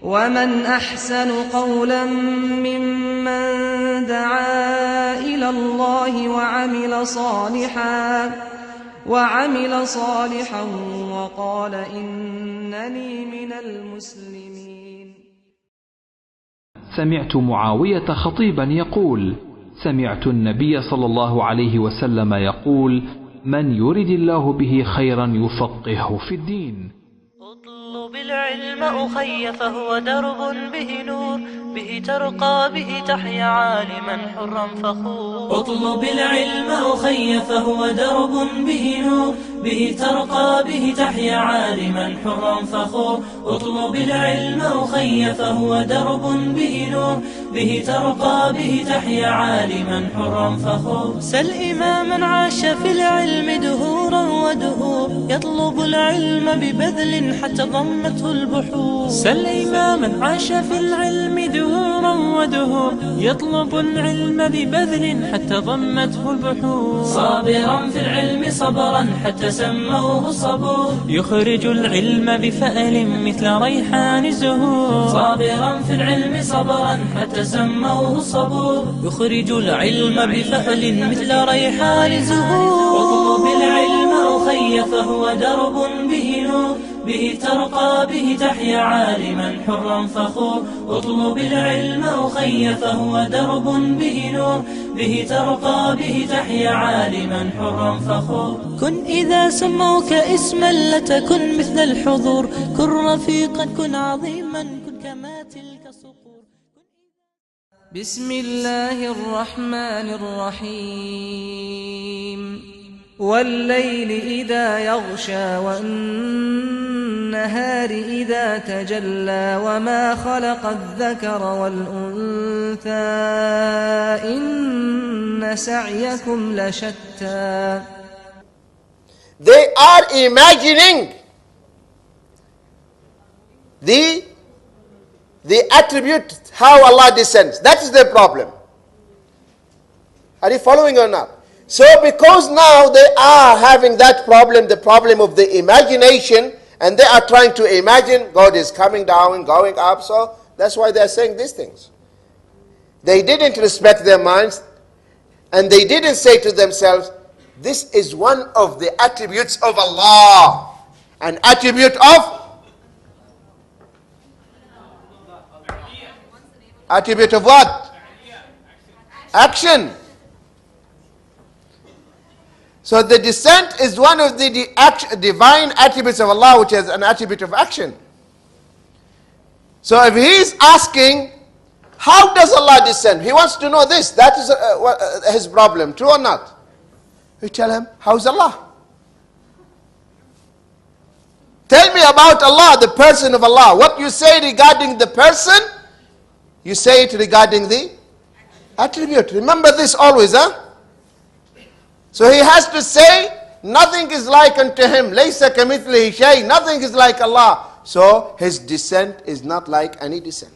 ومن أحسن قولا ممن دعا إلى الله وعمل صالحا وقال إنني من المسلمين. سمعت معاوية خطيبا يقول: سمعت النبي صلى الله عليه وسلم يقول: من يرد الله به خيرا يفقهه في الدين. اطلب العلم أخي فهو درب به نور، به ترقى به تحيا عالما حرا فخور. اطلب العلم أخي فهو درب به نور، به ترقى به تحيا عالما حرا فخور. اطلب العلم أخي فهو درب به نور، به ترقى به تحيا عالما حرا فخور. سل إماما عاش في العلم دهورا ودهور، يطلب العلم ببذل حتى ضمته البحور. سل إماما عاش في العلم دهورا ودهور، يطلب العلم ببذل حتى ضمته البحور. صابرا في العلم صبرا حتى سموه صبور، يخرج العلم بفأل مثل ريحان الزهور. صابرا في العلم صبرا حتى سموه صبور، يخرج العلم بفأل مثل ريحان الزهور. اطلب العلم أخي فهو درب به نور، به ترقى به تحيا عالما حرا فخور. اطلب العلم أخي فهو درب به نور، به ترقى به تحيا عالما حرا فخور. كن إذا سموك اسما لتكن مثل الحضور، كن رفيقا كن عظيما كن كما تلك صقور. بسم الله الرحمن الرحيم. والليل إذا يغشى والنهار إذا تجلى وما خلق الذكر والأنثى إن سعيكم لشتى. They are imagining the attribute, how Allah descends. That is their problem. Are you following or not? So because now they are having that problem, the problem of the imagination, and they are trying to imagine God is coming down and going up, so that's why they are saying these things. They didn't respect their minds, and they didn't say to themselves, this is one of the attributes of Allah. An attribute of? Attribute of what? Action. So the descent is one of the divine attributes of Allah, which is an attribute of action. So if he is asking, how does Allah descend? He wants to know this. That is his problem. True or not? We tell him, how is Allah? Tell me about Allah, the person of Allah. What you say regarding the person, you say it regarding the attribute. Remember this always, huh? So he has to say, nothing is like unto him. Laysa kamithlihi shay. Nothing is like Allah. So his descent is not like any descent.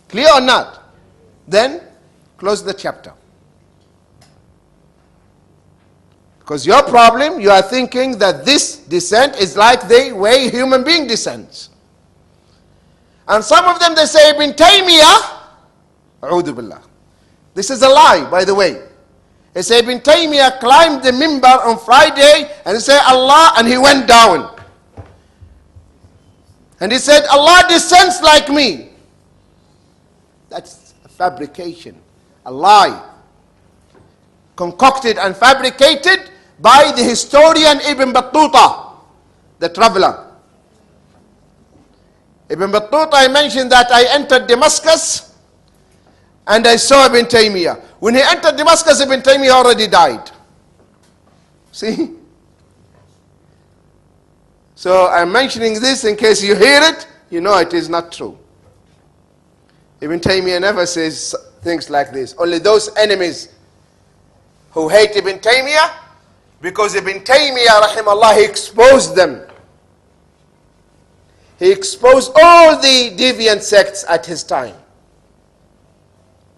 Clear or not? Then close the chapter. Because your problem, you are thinking that this descent is like the way human being descends. And some of them, they say, Ibn Taymiyyah, a'udhu billah. This is a lie, by the way. He said Ibn Taymiyyah climbed the mimbar on Friday and he said Allah, and he went down. And he said, Allah descends like me. That's a fabrication, a lie. Concocted and fabricated by the historian Ibn Battuta, the traveler. Ibn Battuta, I mentioned that I entered Damascus and I saw Ibn Taymiyyah. When he entered Damascus, Ibn Taymiyyah already died. See? So I'm mentioning this in case you hear it, you know it is not true. Ibn Taymiyyah never says things like this. Only those enemies who hate Ibn Taymiyyah, because Ibn Taymiyyah, rahimahullah, he exposed them. He exposed all the deviant sects at his time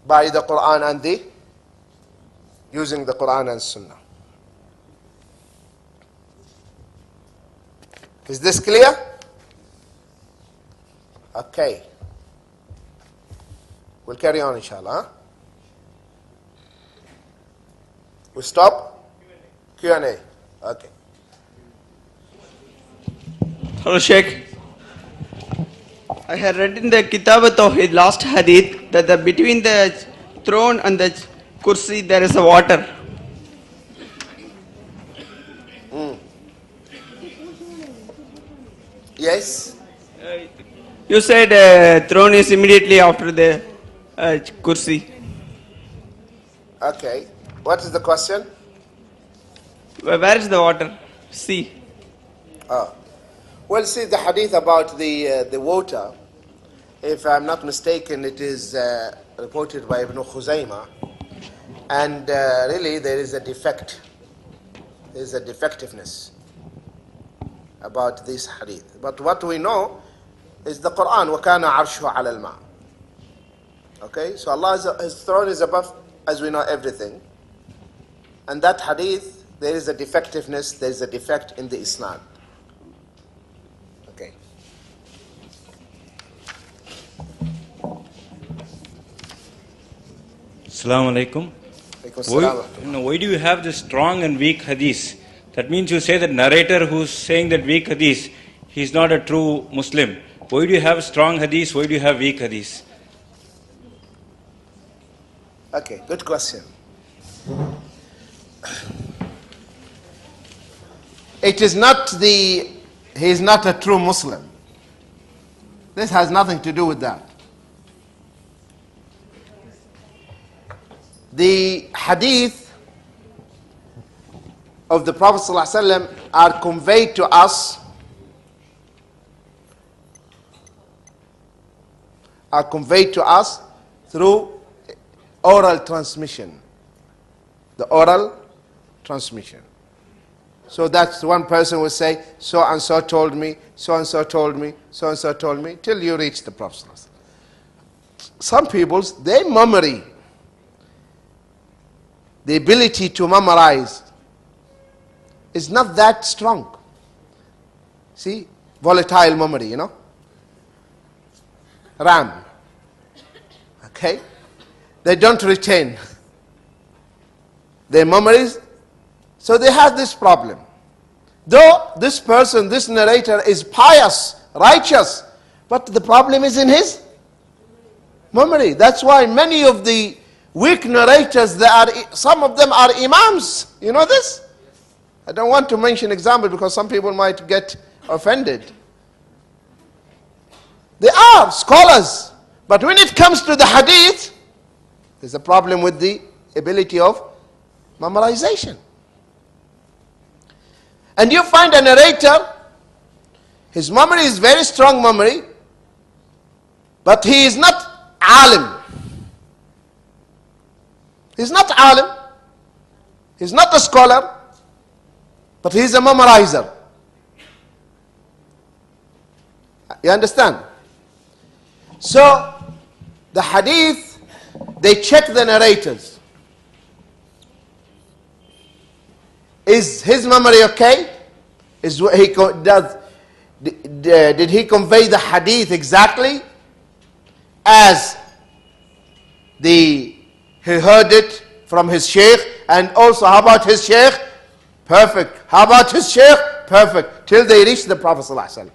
by the Quran and using the Quran and Sunnah. Is this clear? Okay. We'll carry on, inshallah. Huh? We stop? Q&A. Okay. Hello, Shaikh. I had read in the Kitab al-Tawhid, last hadith, that between the throne and the kursi there is a water. Yes? You said throne is immediately after the kursi. Okay. What is the question? Where is the water? See. Well, see, the hadith about the water, if I'm not mistaken, it is reported by Ibn Khuzaymah. And really, there is a defect. There is a defectiveness about this hadith. But what we know is the Quran, وَكَانَ عَرْشُهُ عَلَى الْمَاءِ. Okay, so His throne is above, as we know, everything. And that hadith, there is a defectiveness, there is a defect in the isnad. Okay. Assalamu alaikum. Why do you have this strong and weak hadith? That means you say that narrator who's saying that weak hadith, he's not a true Muslim. Why do you have strong hadith? Why do you have weak hadith? Okay, good question. It is not he is not a true Muslim. This has nothing to do with that. The hadith of the Prophet ﷺ are conveyed to us through oral transmission. The oral transmission. So that's one person will say, so and so told me, so and so told me, so and so told me, till you reach the Prophet. Some people's, their memory, the ability to memorize, is not that strong. See, volatile memory, you know, RAM. Okay, they don't retain their memories. So they have this problem. Though this person, this narrator is pious, righteous, but the problem is in his memory. That's why many of the weak narrators, some of them are imams. You know this? I don't want to mention example because some people might get offended. They are scholars, but when it comes to the hadith, there's a problem with the ability of memorization. And you find a narrator, his memory is very strong memory, but he is not alim. He's not alim, he's not a scholar, but he's a memorizer. You understand? So, the hadith, they check the narrators. Is his memory okay? Did he convey the hadith exactly as he heard it from his Shaikh? And also, how about his Shaikh? Perfect. How about his Shaikh? Perfect. Till they reach the Prophet ﷺ.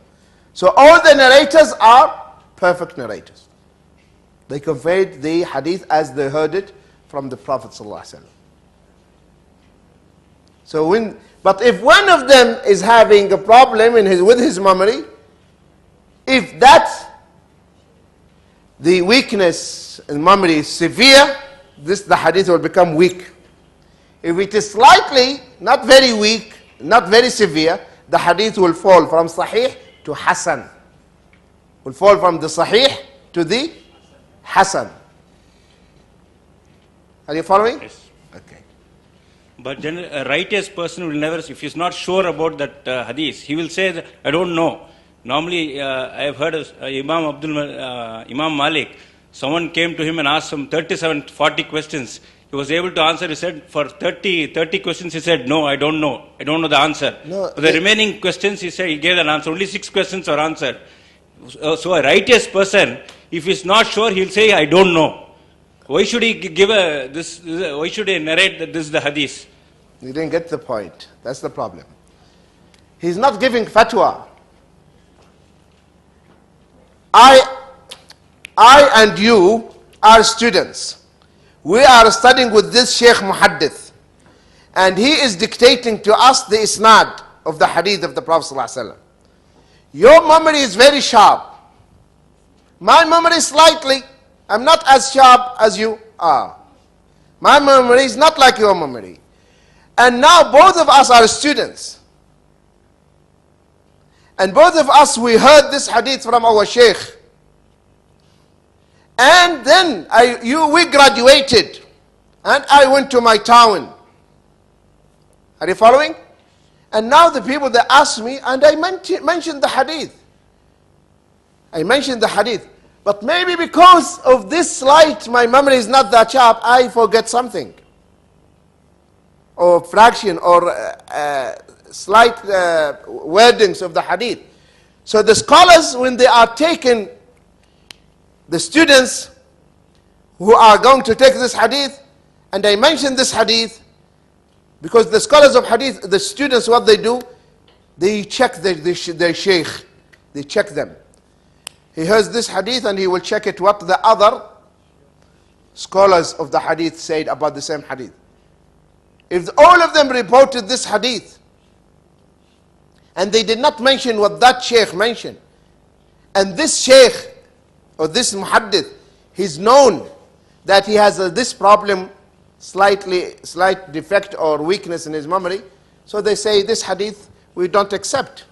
So all the narrators are perfect narrators. They conveyed the hadith as they heard it from the Prophet ﷺ. So but if one of them is having a problem with his memory, if the weakness in memory is severe, the hadith will become weak. If it is slightly, not very weak, not very severe, the hadith will fall from Sahih to Hasan. Will fall from the Sahih to the Hasan. Are you following? Yes. Okay. But a righteous person will never, if he's not sure about that hadith, he will say that, I don't know. Normally, I have heard of Imam Malik, someone came to him and asked him 37, 40 questions. He was able to answer. He said, for 30 questions, he said, no, I don't know. I don't know the answer. No, for the remaining questions, he said, he gave an answer. Only 6 questions are answered. So a righteous person, if he's not sure, he'll say, I don't know. Why should he give why should he narrate that this is the hadith? You didn't get the point. That's the problem. He's not giving fatwa. I and you are students. We are studying with this Shaykh Muhaddith. And he is dictating to us the isnad of the hadith of the Prophet ﷺ. Your memory is very sharp. My memory is slightly. I'm not as sharp as you are. My memory is not like your memory. And now both of us are students. And both of us, we heard this hadith from our Shaykh. And then we graduated. And I went to my town. Are you following? And now the people, they asked me, and I mentioned the hadith. I mentioned the hadith. But maybe because of this slight, my memory is not that sharp, I forget something. Or fraction, or slight wordings of the hadith. So the scholars, when they are taking the students who are going to take this hadith, and I mention this hadith, because the scholars of hadith, the students, what they do, they check their shaykh. They check them. He hears this hadith and he will check it what the other scholars of the hadith said about the same hadith. If all of them reported this hadith and they did not mention what that shaykh mentioned, and this shaykh or this muhaddith, he's known that he has this problem, slight defect or weakness in his memory, so they say this hadith we don't accept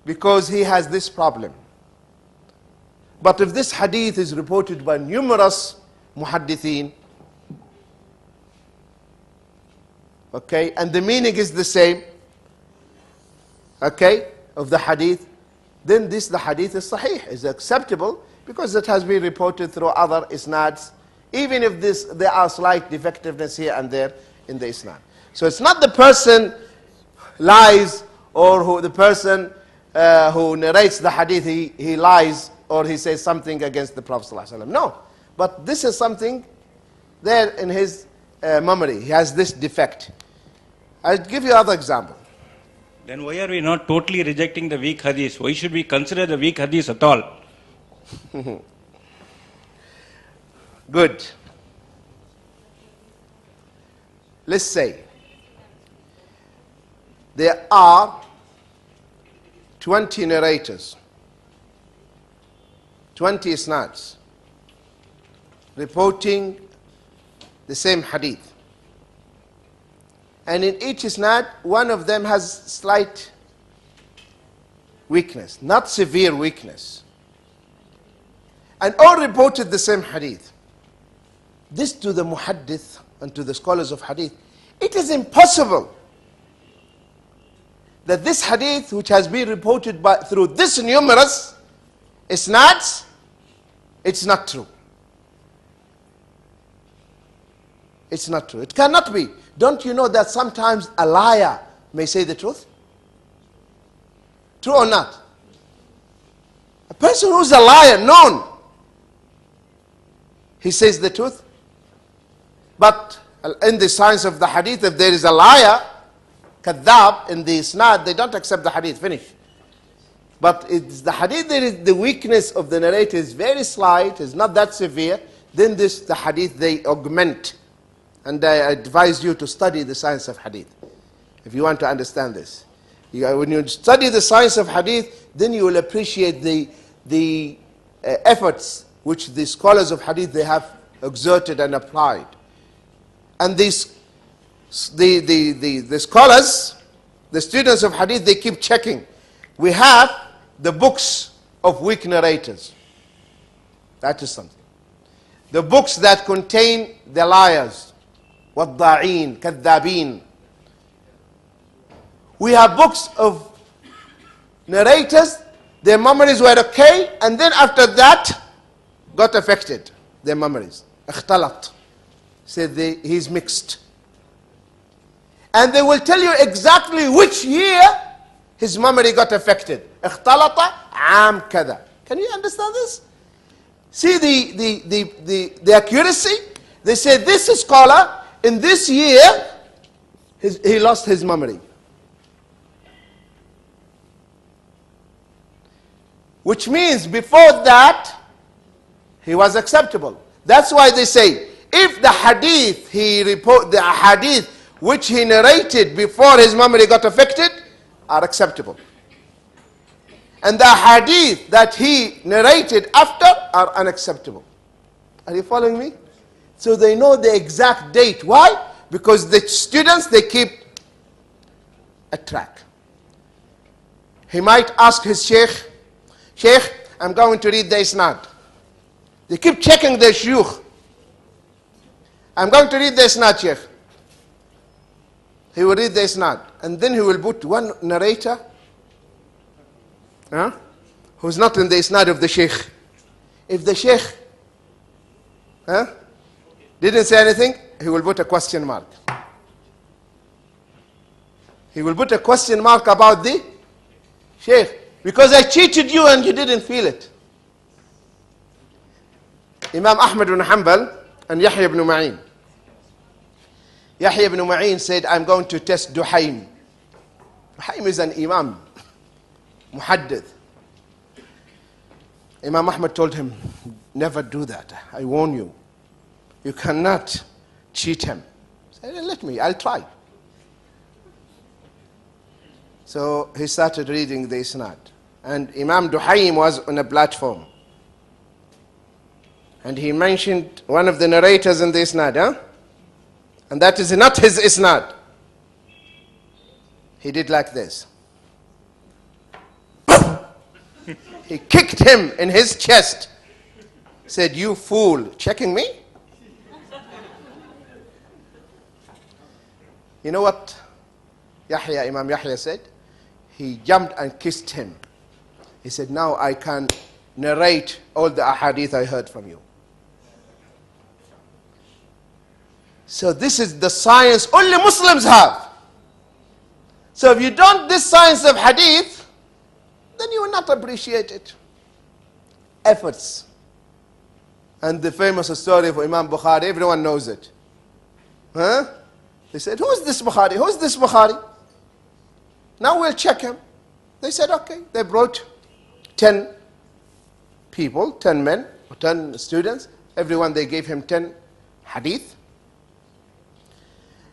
because he has this problem. But if this hadith is reported by numerous muhaddithin, okay, and the meaning is the same, okay, of the hadith, then the hadith is sahih, is acceptable, because it has been reported through other isnads, even if there are slight defectiveness here and there in the isnad. So it's not the person lies, or the person who narrates the hadith, he lies, or he says something against the Prophet ﷺ. No, but this is something there in his memory. He has this defect. I'll give you another example. Then why are we not totally rejecting the weak hadith? Why should we consider the weak hadith at all? Good. Let's say there are 20 narrators, 20 isnads reporting the same hadith. And in each isnad, one of them has slight weakness, not severe weakness. And all reported the same hadith. This to the muhaddith and to the scholars of hadith, it is impossible that this hadith, which has been reported through this numerous isnads, it's not true. It's not true. It cannot be. Don't you know that sometimes a liar may say the truth? True or not? A person who's a liar, known, he says the truth. But in the science of the hadith, if there is a liar, kadhab, in the isnad, they don't accept the hadith, finish. But it's the hadith, there is the weakness of the narrator is very slight, is not that severe, then the hadith, they augment. And I advise you to study the science of hadith, if you want to understand this. When you study the science of hadith, then you will appreciate the efforts which the scholars of hadith, they have exerted and applied. And the scholars, the students of hadith, they keep checking. We have the books of weak narrators. That is something. The books that contain the liars, wadda'in, kadhabin. We have books of narrators, their memories were okay, and then after that got affected, their memories. اختلط. Said he's mixed. And they will tell you exactly which year his memory got affected. اختلط عام كذا. Can you understand this? See the accuracy? They say this scholar in this year, he lost his memory. Which means before that, he was acceptable. That's why they say, if the hadith the hadith which he narrated before his memory got affected are acceptable. And the hadith that he narrated after are unacceptable. Are you following me? So they know the exact date. Why? Because the students, they keep a track. He might ask his sheikh, Sheikh, I'm going to read the isnad. They keep checking their shuyukh. I'm going to read the isnad, Sheikh. He will read the isnad. And then he will put one narrator who's not in the isnad of the sheikh. If the sheikh didn't say anything, he will put a question mark. He will put a question mark about the sheikh. Because I cheated you and you didn't feel it. Imam Ahmad ibn Hanbal and Yahya ibn Ma'in. Yahya ibn Ma'in said, I'm going to test Duhaym. Duhaym is an imam, muhaddith. Imam Ahmad told him, never do that. I warn you. You cannot cheat him. He said, let me, I'll try. So he started reading the isnad. And Imam Duhaym was on a platform. And he mentioned one of the narrators in the isnad. And that is not his isnad. He did like this. He kicked him in his chest. Said, you fool, checking me? You know what Imam Yahya said? He jumped and kissed him. He said, now I can narrate all the ahadith I heard from you. So this is the science only Muslims have. So if you don't this science of hadith, then you will not appreciate it. Efforts. And the famous story of Imam Bukhari, everyone knows it. They said, who's this Bukhari? Who's this Bukhari? Now we'll check him. They said, okay. They brought 10 people, 10 men, or 10 students. Everyone, they gave him 10 hadith.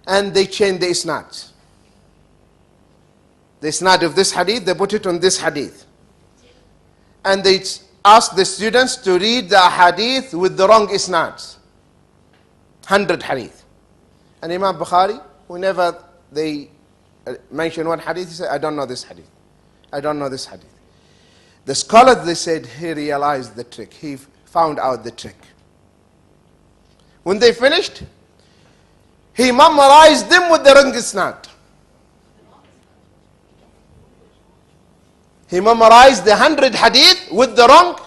And they changed the isnad. The isnad of this hadith, they put it on this hadith. And they asked the students to read the hadith with the wrong isnads. 100 hadith. And Imam Bukhari, whenever they mention one hadith, he said, I don't know this hadith. I don't know this hadith. The scholars, they said, he realized the trick. He found out the trick. When they finished, he memorized them with the wrong isnad. He memorized the 100 hadith with the wrong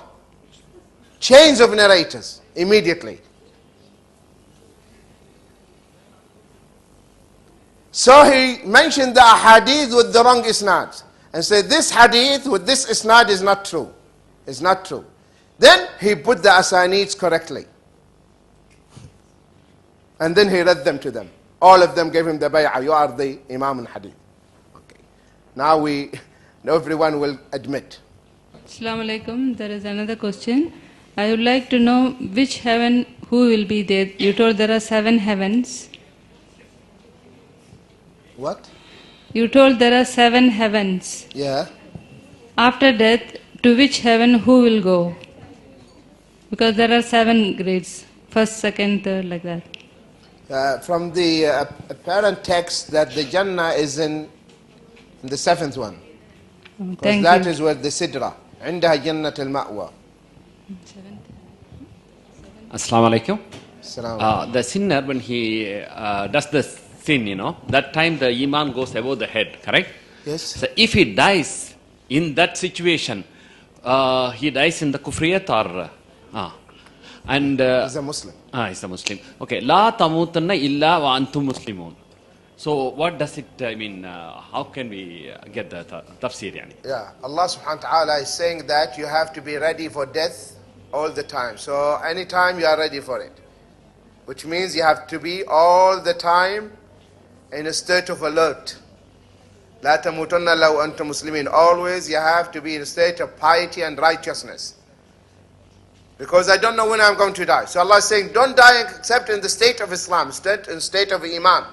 chains of narrators immediately. So he mentioned the hadith with the wrong isnad and said this hadith with this isnad is not true. It's not true. Then he put the asanids correctly. And then he read them to them. All of them gave him the bay'ah. You are the Imam in hadith. Okay. Now everyone will admit. Assalamu alaikum. There is another question. I would like to know which heaven, who will be there. You told there are 7 heavens. What? You told there are 7 heavens. Yeah. After death, to which heaven who will go? Because there are 7 grades. First, second, third, like that. From the apparent text that the Jannah is in the 7th one. Because that is where the Sidra. عندها جنة المأوى. Assalamu alaikum. The sinner, when he does the sin, that time the iman goes above the head, correct? Yes. So if he dies in that situation, he dies in the kufriyat or... and he's a Muslim. He's a Muslim. Okay. La tamutanna illa wa antum muslimun. So what does it mean? How can we get the tafsir? Yani? Yeah, Allah subhanahu wa ta'ala is saying that you have to be ready for death all the time. So anytime you are ready for it. Which means you have to be all the time in a state of alert. لا تموتن لو أنتم مسلمين. Always you have to be in a state of piety and righteousness. Because I don't know when I'm going to die. So Allah is saying, don't die except in the state of Islam, in state of Iman.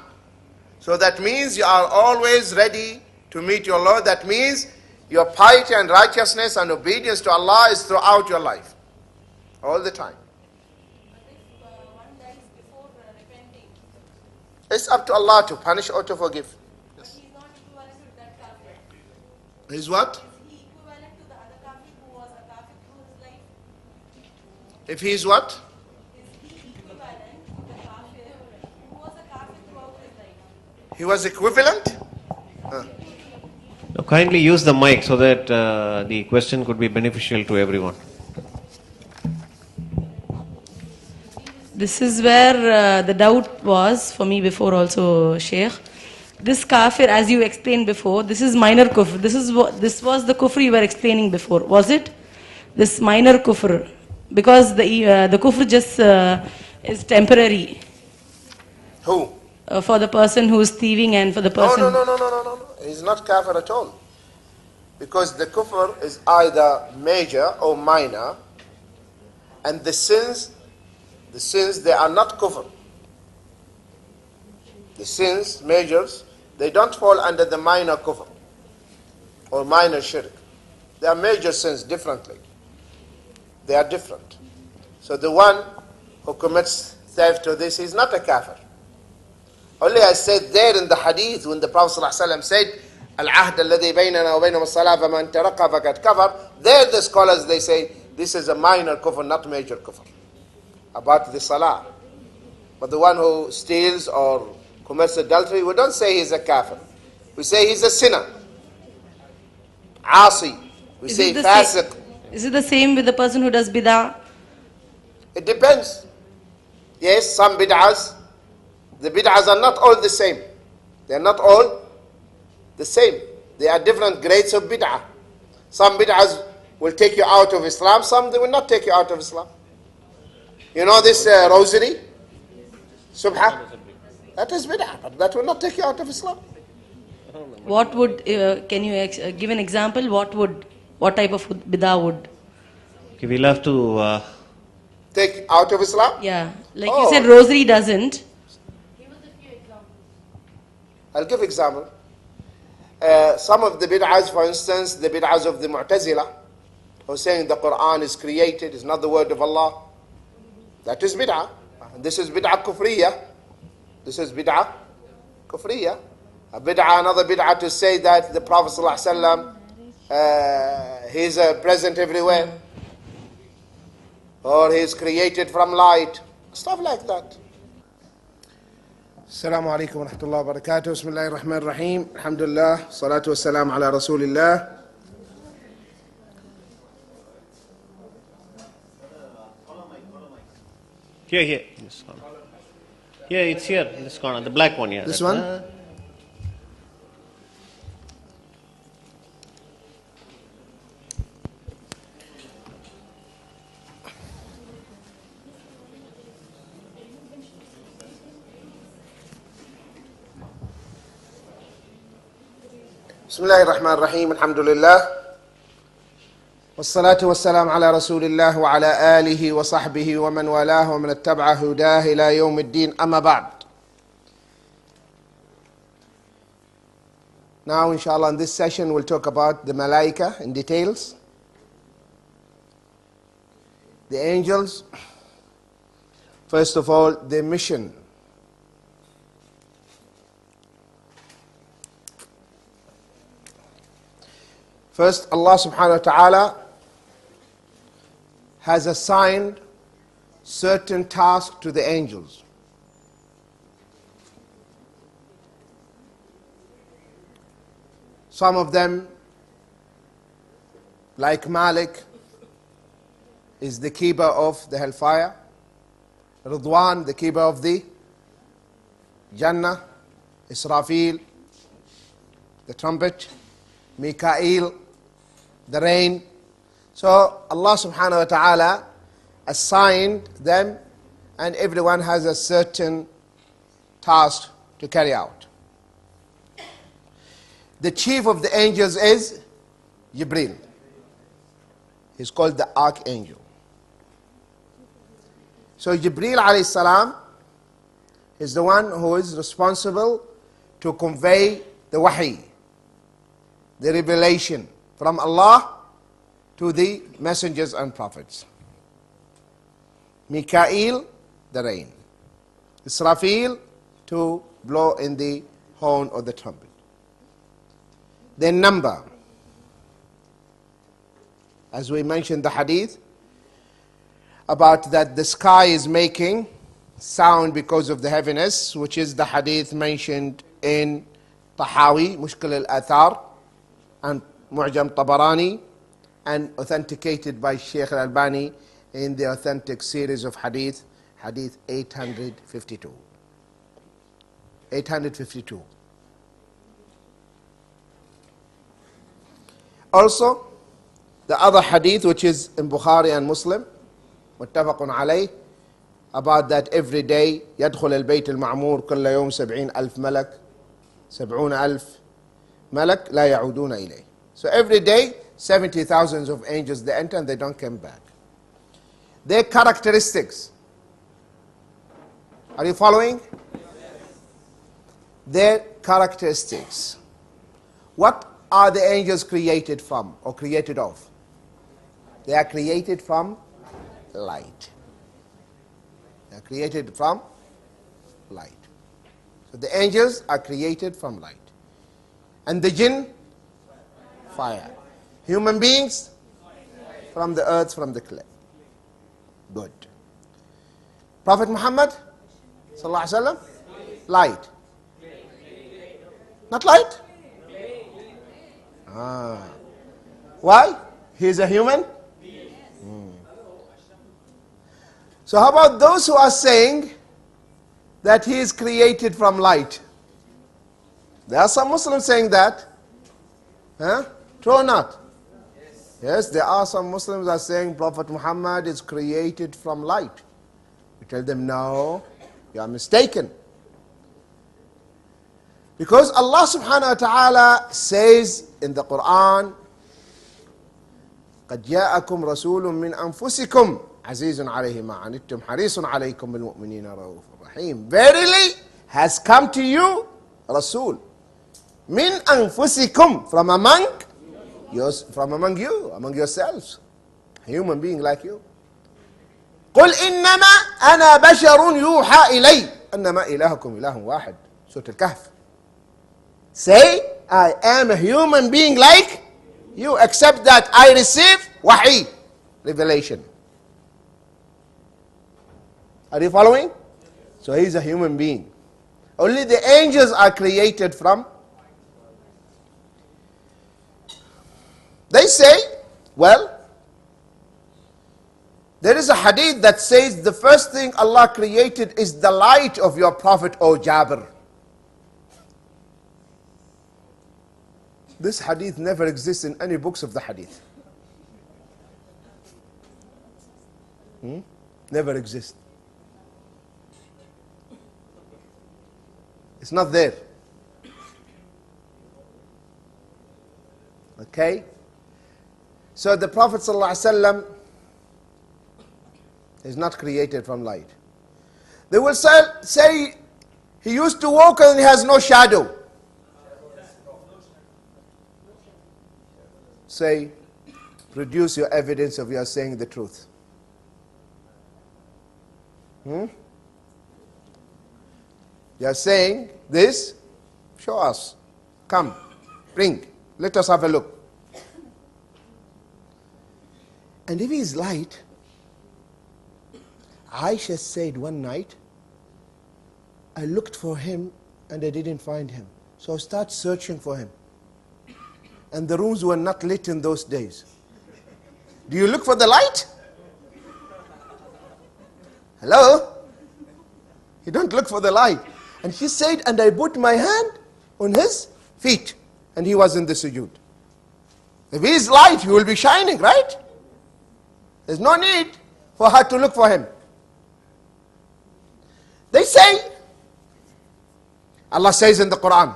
So that means you are always ready to meet your Lord. That means your piety and righteousness and obedience to Allah is throughout your life. All the time. But if one dies before repenting, It's up to Allah to punish or to forgive. but he's not equivalent to that kafir. Is what? Is he equivalent to the other kafir who was a kafir through his life? If he is what? Is he equivalent to the kafir who was a kafir throughout his life? He was equivalent? Now, kindly use the mic so that the question could be beneficial to everyone. This is where the doubt was for me before also, Shaikh. This kafir, as you explained before, this is minor kufr. This was the kufr you were explaining before, was it? This minor kufr, because the kufr just is temporary. Who? For the person who is thieving and for the person. No. He's not kafir at all. Because the kufr is either major or minor, and the sins, they are not kufr. The sins, majors, they don't fall under the minor kufr or minor shirk. They are major sins differently. They are different. So the one who commits theft or this is not a kafir. Only I said there in the hadith when the Prophet ﷺ said, Al-ahd alladhi baynana wa baynahum as-salah faman taraqa faqad kafar. There the scholars, they say, this is a minor kufr, not major kufr. About the salah. But the one who steals or commits adultery, we don't say he's a kafir. We say he's a sinner. Asi. We say fasiq. Is it the same with the person who does bid'ah? It depends. Yes, some bid'ahs, the bid'ahs are not all the same. They are not all the same. They are different grades of bid'ah. Some bid'ahs will take you out of Islam, some they will not take you out of Islam. You know this rosary? Subha? That is bid'ah, but that will not take you out of Islam. What would, can you give an example? What type of bid'ah would? Okay, we'll have to... take out of Islam? Yeah, like you said, rosary doesn't. I'll give example. Some of the bid'ahs, for instance, the bid'ahs of the Mu'tazila, who are saying the Quran is created, is not the word of Allah. That is bid'ah. This is bid'ah kufriyah. This is bid'ah kufriyah. A bid'ah, another bid'ah to say that the Prophet ﷺ, he's present everywhere. Or he is created from light. Stuff like that. Assalamu alaikum wa rahmatullahi wa barakatuh. Bismillahir Rahmanir Rahim. Alhamdulillah. Salatu wassalam ala Rasulillah. Here. This one. Here, it's here, in this corner, the black one here. This one? Bismillahir Rahmanir Rahim. Alhamdulillah. والصلاة والسلام على رسول الله وعلى آله وصحبه ومن والاه ومن اتبع هداه إلى يوم الدين أما بعد. Now inshallah in this session we'll talk about the malaika in details. The angels, first of all, their mission. First, Allah subhanahu wa ta'ala has assigned certain tasks to the angels. Some of them, like Malik, is the keeper of the hellfire. Ridwan, the keeper of the Jannah. Israfil, the trumpet, Mikael, the rain. So Allah subhanahu wa ta'ala assigned them, and everyone has a certain task to carry out. The chief of the angels is Jibril. He's called the archangel. So Jibril alayhi salam is the one who is responsible to convey the wahi, the revelation from Allah to the messengers and prophets. Mikael, the rain. Israfil, to blow in the horn or the trumpet. Their number, as we mentioned the hadith about that the sky is making sound because of the heaviness, which is the hadith mentioned in Tahawi, Mushkil al-Athar, and Mu'jam Tabarani, and authenticated by Shaykh al-Albani in the authentic series of hadith, hadith 852. 852. Also, the other hadith which is in Bukhari and Muslim, muttafaqun alayh, about that every day يدخل البيت المعمور كل يوم 70,000 ملك 70,000 ملك لا يعودون إليه. So every day 70,000 of angels they enter and they don't come back. Their characteristics, are you following? Their characteristics. What are the angels created from or created of? They are created from light. They are created from light. So the angels are created from light. And the jinn, fire. Human beings, from the earth, from the clay. Good. Prophet Muhammad, sallallahu alaihi wasallam, light. Not light? Why? He is a human? So how about those who are saying that he is created from light? There are some Muslims saying that. True or not? Yes, there are some Muslims that are saying Prophet Muhammad is created from light. We tell them, no, you are mistaken. Because Allah subhanahu wa ta'ala says in the Quran, قَدْ جَاءَكُمْ رَسُولٌ مِّنْ أَنفُسِكُمْ عَزِيزٌ عَلَيْهِ مَا عَنِتُّمْ حَرِيصٌ عَلَيْكُمْ بِالْمُؤْمِنِينَ رَءُوفٌ رَحِيمٌ. Verily has come to you Rasul min anfusikum, from among you, among yourselves, a human being like you. قُلْ إِنَّمَا أَنَا بَشَرٌ يُوحَى إِلَيّْ أَنَّمَا إِلَهُكُمْ إِلَهٌ وَاحِدٌ. Surah Al-Kahf. Say, I am a human being like you, except that I receive wahi, revelation. Are you following? So he is a human being. Only the angels are created from. They say, well, there is a hadith that says the first thing Allah created is the light of your Prophet, O Jabir. This hadith never exists in any books of the hadith. Never exists. It's not there. Okay? So the Prophet ﷺ is not created from light. They will say he used to walk and he has no shadow. Say, produce your evidence of your saying the truth. You are saying this, show us. Come, bring, let us have a look. And if he is light, Aisha said one night, I looked for him and I didn't find him. So I started searching for him. And the rooms were not lit in those days. Do you look for the light? Hello? You don't look for the light. And she said, and I put my hand on his feet. And he was in the sujood. If he is light, he will be shining, right? There's no need for her to look for him. They say, Allah says in the Quran.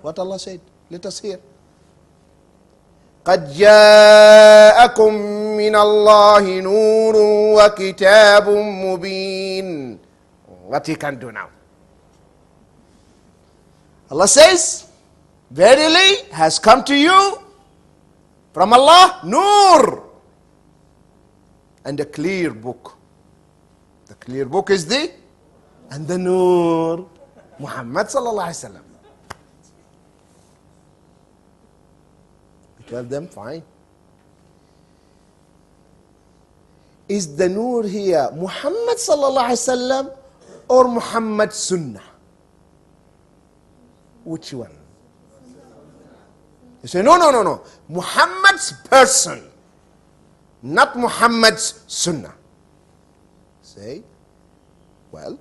What Allah said? Let us hear. قَدْ جَاءَكُم مِّنَ اللَّهِ نُورٌ وَكِتَابٌ مُبِينٌ. What he can do now? Allah says, verily has come to you from Allah Nur, and a clear book. The clear book is the Nur, Muhammad sallallahu alaihi wasallam. We tell them, fine. Is the Nur here Muhammad sallallahu alaihi wasallam or Muhammad's Sunnah? Which one? You say, no. Muhammad's person, not Muhammad's Sunnah. Say, well,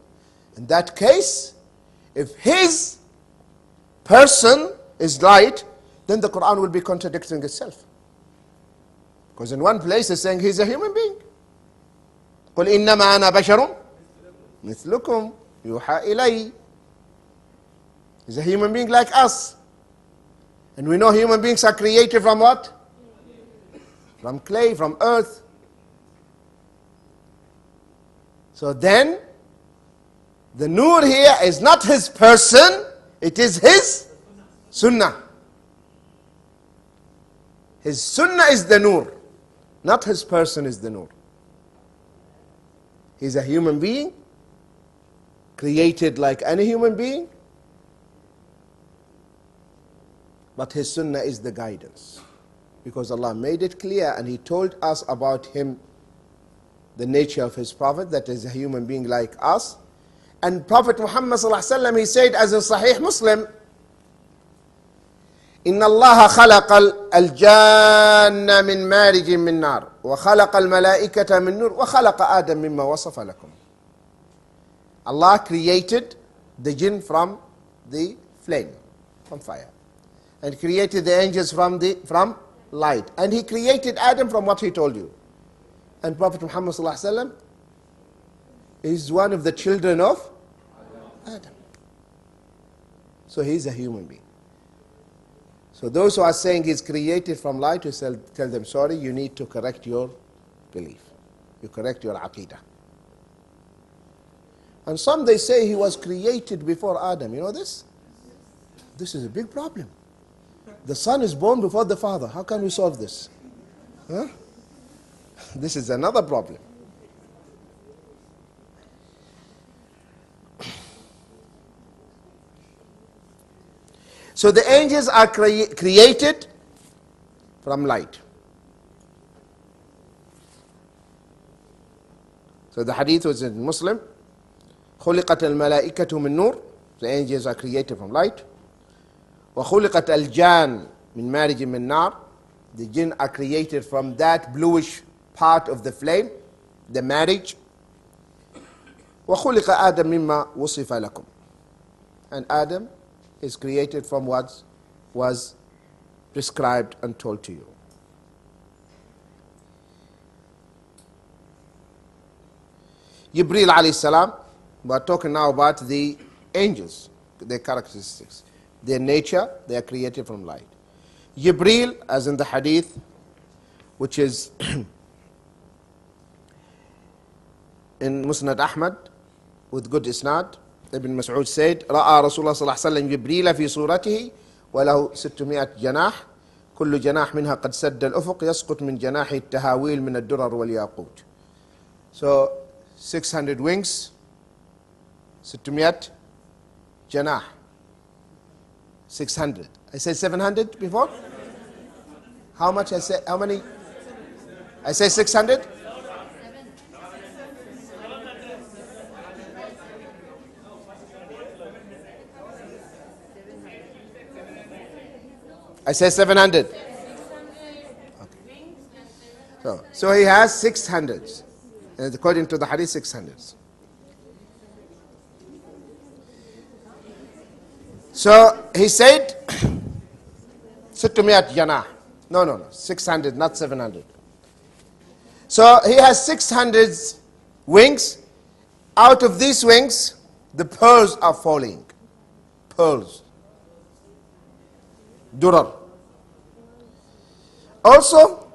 in that case, if his person is light, then the Quran will be contradicting itself. Because in one place it's saying he's a human being. قُلْ إِنَّمَا أَنَا بَشَرٌ مِثْلُكُمْ يُوحَى إِلَيَّ. He's a human being like us. And we know human beings are created from what? From clay, from earth. So then, the Nur here is not his person, it is his Sunnah. His Sunnah is the Nur, not his person is the Nur. He's a human being, created like any human being, but his Sunnah is the guidance. Because Allah made it clear and He told us about him, the nature of his Prophet, that is a human being like us. And Prophet Muhammad sallallahu alaihi wasallam, he said as in Sahih Muslim, إن الله خلق الجان من مارج من نار وخلق الملائكة من نور وخلق آدم مما وصف لكم. Allah created the jinn from the flame, from fire, and created the angels from light, and He created Adam from what He told you. And Prophet Muhammad sallallahu alaihi wasallam is one of the children of Adam. So he is a human being. So those who are saying he's created from light, we tell them, sorry, you need to correct your belief. You correct your Aqeedah. And some, they say he was created before Adam. You know this? This is a big problem. The son is born before the father. How can we solve this? Huh? This is another problem. So the angels are created from light. So the hadith was in Muslim. خُلِقَتْ الْمَلَائِكَةُ مِن نُور. The angels are created from light. وَخُلِقَتْ الْجَانُ مِن مَارِجٍ مِن نَار. The jinn are created from that bluish part of the flame, the marriage. وَخُلِقَ آدَمْ مِمَّا وُصِفَ لَكُمْ. And Adam is created from what was prescribed and told to you. Jibreel alayhi salam, we are talking now about the angels, their characteristics, their nature. They are created from light. Jibreel, as in the hadith, which is in Musnad Ahmad with good isnad, Ibn Mas'ud said, رأى رسول الله صلى الله عليه وسلم جبريل في صورته وله 600 جناح كل جناح منها قد سد الأفق يسقط من جناحه التهاويل من الدرر والياقوت. So 600 wings, 600 جناح, 600. I said 700 before? How much I said? How many? I say 600? I say 700. Okay. So he has 600. And according to the hadith, 600. So he said, 600 janah. No, 600, not 700. So he has 600 wings. Out of these wings, the pearls are falling. Pearls. Durar. Also,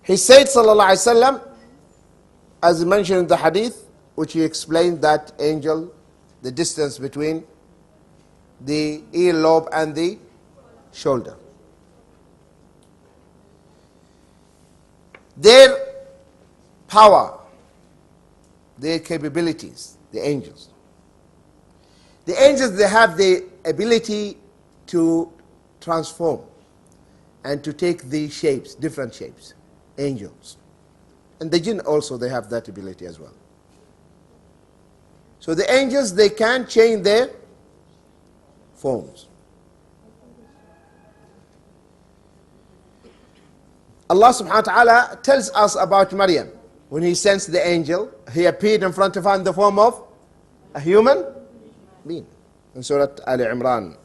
he said, sallallahu alaihi wasallam, as mentioned in the hadith, which he explained that angel, the distance between the earlobe and the shoulder. Their power, their capabilities, the angels. The angels, they have the ability to transform and to take the shapes, different shapes, angels. And the jinn also, they have that ability as well. So the angels, they can change their forms. Allah subhanahu wa ta'ala tells us about Maryam. When he sends the angel, he appeared in front of her in the form of a human being. In Surah Ali Imran,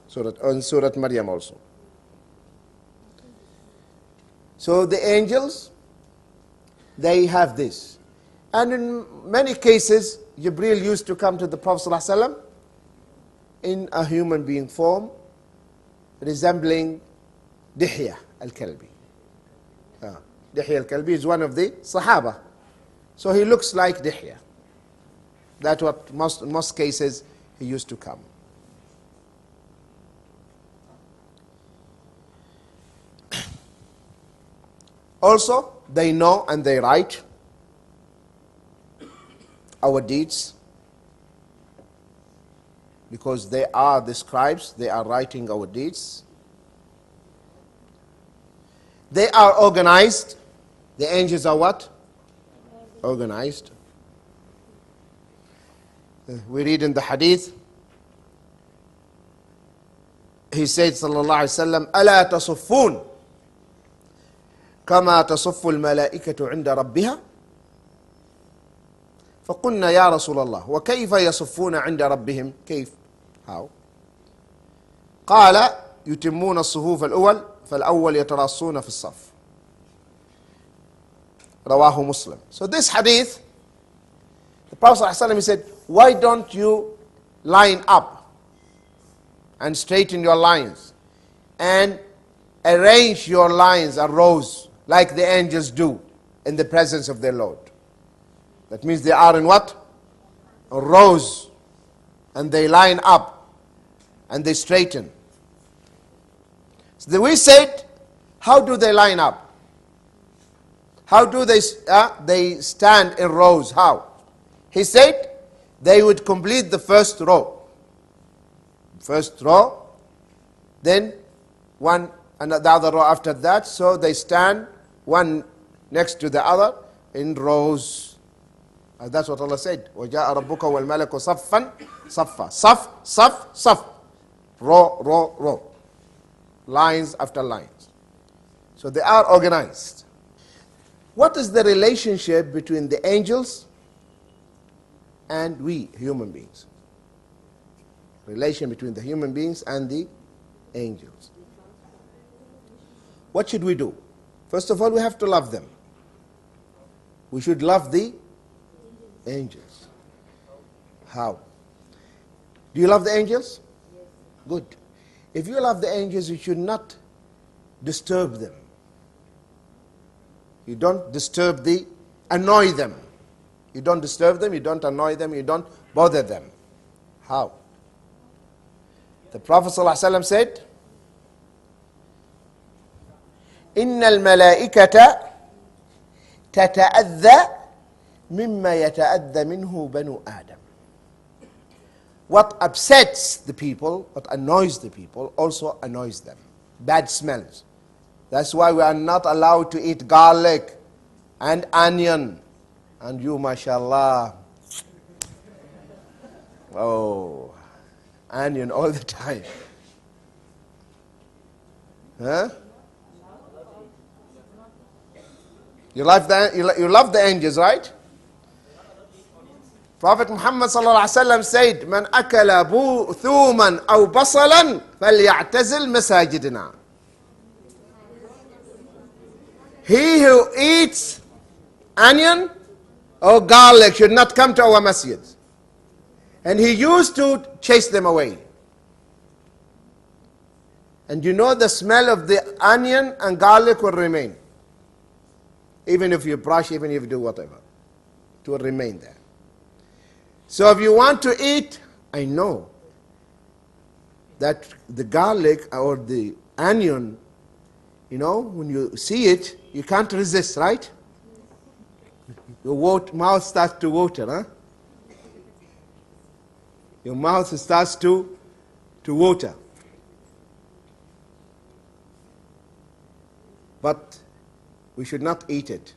in Surah Maryam also. So the angels, they have this. And in many cases, Jibreel used to come to the Prophet ﷺ in a human being form, resembling Dihya al-Kalbi. Dihya al-Kalbi is one of the Sahaba. So he looks like Dihya. That's what in most cases he used to come. Also, they know and they write our deeds, because they are the scribes, they are writing our deeds. They are organized. The angels are what? Organized. We read in the hadith, he said, sallallahu alaihi wasallam, ألا تصفون كما تصف الملائكة عند ربها فقلنا يا رسول الله وكيف يصفون عند ربهم كيف how قال يتمون الصفوف الأول فالأول يتراصون في الصف رواه مسلم. So this hadith, the Prophet ﷺ, he said, why don't you line up and straighten your lines and arrange your lines and rows like the angels do in the presence of their Lord. That means they are in what? Rows. And they line up and they straighten. So we said, how do they line up? How do they stand in rows? How? He said, they would complete the first row. First row, then one and the other row after that. So they stand one next to the other in rows. And that's what Allah said. وَجَاءَ رَبُّكَ وَالْمَلَكُ صَفًّا صَفًّا. Saf, saf, saf. Row, row, row. Lines after lines. So they are organized. What is the relationship between the angels and we, human beings? Relation between the human beings and the angels. What should we do? First of all, we have to love them. We should love the angels. How? Do you love the angels? Good. If you love the angels, you should not disturb them. You don't annoy them. You don't disturb them, you don't annoy them, you don't bother them. How? The Prophet ﷺ said, إن الملائكة تتأذى مما يتأذى منه بنو آدم. What upsets the people, what annoys the people, also annoys them. Bad smells. That's why we are not allowed to eat garlic and onion. And you, mashallah, oh, onion all the time. Huh? You love the angels, right? Prophet Muhammad sallallahu alaihi wasallam said, "Man akala thuman aw basalan falyatazil masajidina." He who eats onion or garlic should not come to our masjid. And he used to chase them away. And you know the smell of the onion and garlic will remain. Even if you brush, even if you do whatever. It will remain there. So if you want to eat, I know that the garlic or the onion, you know, when you see it, you can't resist, right? Your mouth starts to water, huh? Your mouth starts to water. But we should not eat it.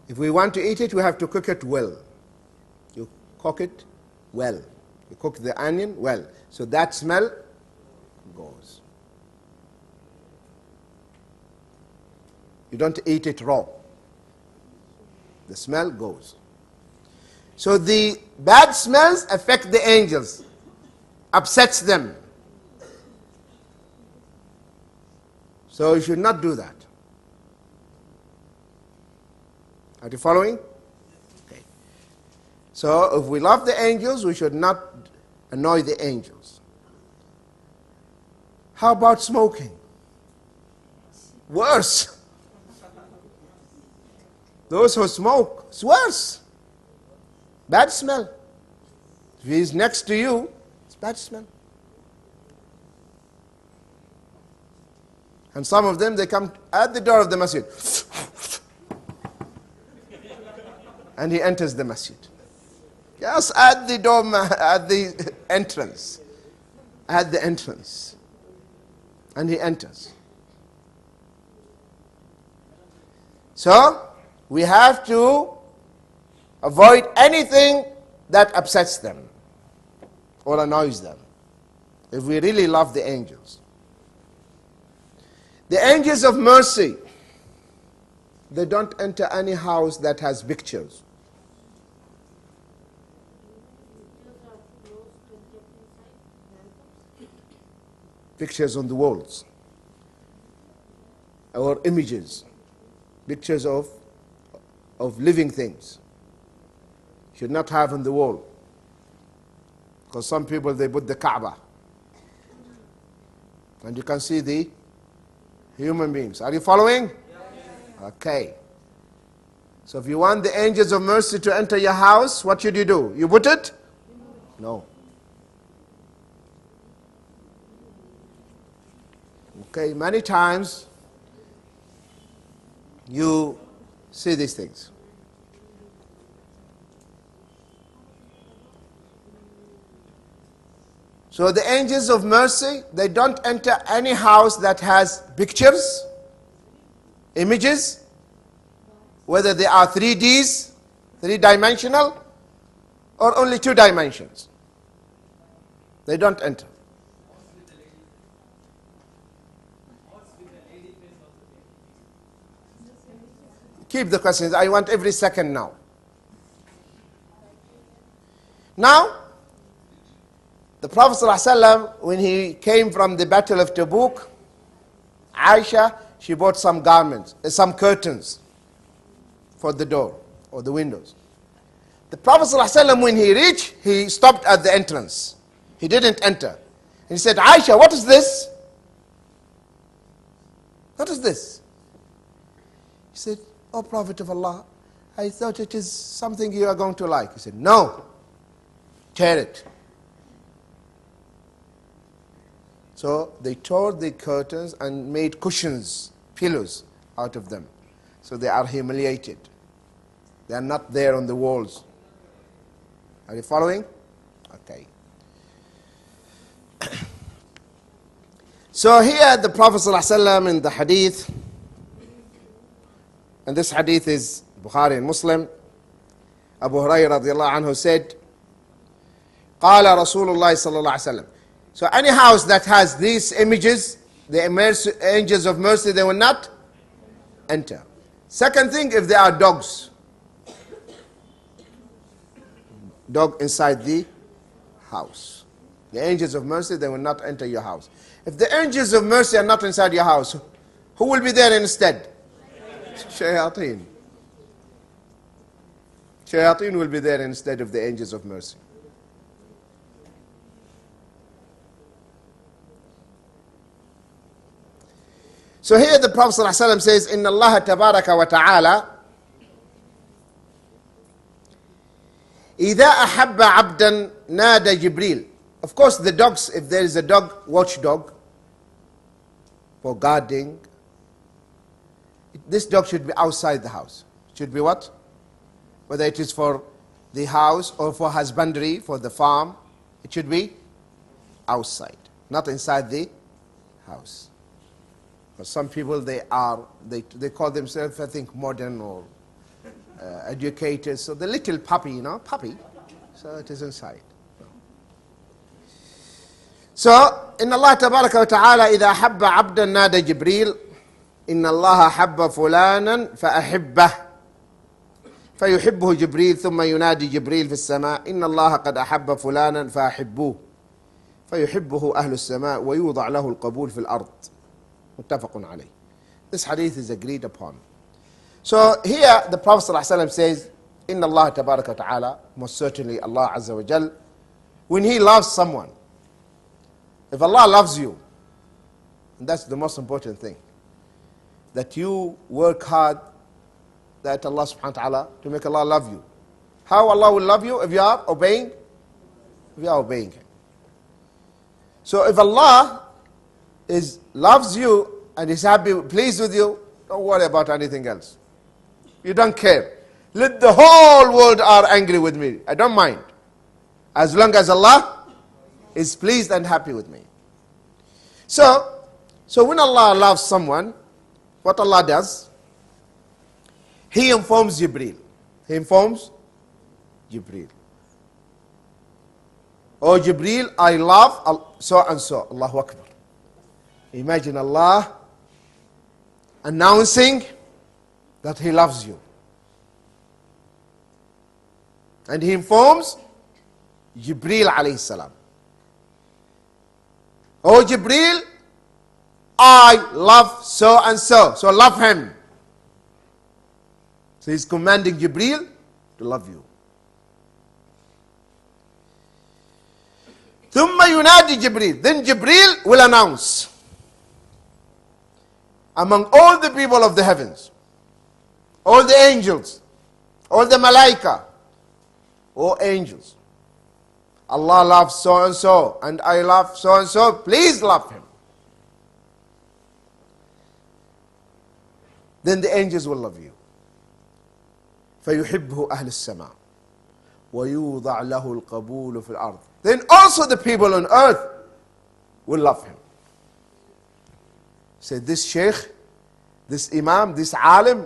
If we want to eat it, we have to cook it well. You cook it well. You cook the onion well. So that smell goes. You don't eat it raw. The smell goes. So the bad smells affect the angels, upsets them. So you should not do that. Are you following? Okay. So if we love the angels, we should not annoy the angels. How about smoking? Worse. Those who smoke, it's worse. Bad smell. If he is next to you, it's bad smell. And some of them, they come at the door of the masjid. And he enters the masjid. Yes, at the door, at the entrance. At the entrance. And he enters. So, we have to avoid anything that upsets them or annoys them if we really love the angels. The angels of mercy, they don't enter any house that has pictures. Pictures on the walls or images, pictures of living things. Should not have on the wall. Because some people, they put the Kaaba. And you can see the human beings. Are you following? Yes. Okay. So if you want the angels of mercy to enter your house, what should you do? You put it? No. Okay, many times you see these things. So the angels of mercy, they don't enter any house that has pictures, images, whether they are 3Ds, three-dimensional, or only 2 dimensions. They don't enter. Keep the questions. I want every second now. Now, the Prophet ﷺ, when he came from the Battle of Tabuk, Aisha, she bought some garments, some curtains for the door or the windows. The Prophet ﷺ, when he reached, he stopped at the entrance. He didn't enter. He said, Aisha, what is this? What is this? He said, Oh Prophet of Allah, I thought it is something you are going to like. He said, no, tear it. So they tore the curtains and made cushions, pillows out of them. So they are humiliated. They are not there on the walls. Are you following? Okay. So here the Prophet ﷺ in the hadith, and this hadith is Bukhari and Muslim, Abu Hurairah radiallahu anhu said, قال رسول الله صلى الله عليه وسلم. So any house that has these images, the angels of mercy, they will not enter. Second thing, if there are dogs. dog inside the house. The angels of mercy, they will not enter your house. If the angels of mercy are not inside your house, who will be there instead? Shayateen. Shayateen will be there instead of the angels of mercy. So here the Prophet ﷺ says, إِنَّ اللَّهَ تَبَارَكَ وَتَعَالَى إِذَا أَحَبَّ عَبْدًا نَادَ جِبْرِيلٌ. Of course, the dogs, if there is a dog, watchdog, for guarding, this dog should be outside the house. It should be what? Whether it is for the house or for husbandry, for the farm, it should be outside, not inside the house. But some people, they call themselves, I think, modern or educated. So the little puppy, puppy, so it is inside. So, إن الله تبارك وتعالى إذا أحب عبدا نادى جبريل إن الله أحب فلانا فأحبه فيحبه جبريل ثم ينادي جبريل في السماء إن الله قد أحب فلانا فأحبوه فيحبه أهل السماء ويوضع له القبول في الأرض متفق عليه. This hadith is agreed upon. So here the Prophet ﷺ says, إن الله تبارك وتعالى, most certainly Allah Azza wa Jal, when He loves someone, if Allah loves you, and that's the most important thing, that you work hard that Allah subhanahu wa ta'ala to make Allah love you. How Allah will love you? If you are obeying, Him. So if Allah loves you and is happy, pleased with you, don't worry about anything else. You don't care. Let the whole world are angry with me. I don't mind. As long as Allah is pleased and happy with me. So when Allah loves someone, what Allah does, He informs Jibreel. He informs Jibreel. Oh Jibreel, I love so and so. Allahu Akbar. Imagine Allah announcing that He loves you. And He informs Jibreel alayhi salam. Oh Jibreel, I love so and so. So love him. So He's commanding Jibreel to love you. ثم ينادي جبريل. Then Jibreel will announce among all the people of the heavens, all the angels, all the malaika, all angels, Allah loves so and so, and I love so and so, please love him. Then the angels will love you. فيحبه أهل السماء ويوضع له القبول في الأرض. Then also the people on earth will love him. Say, this Shaykh, this Imam, this Alim,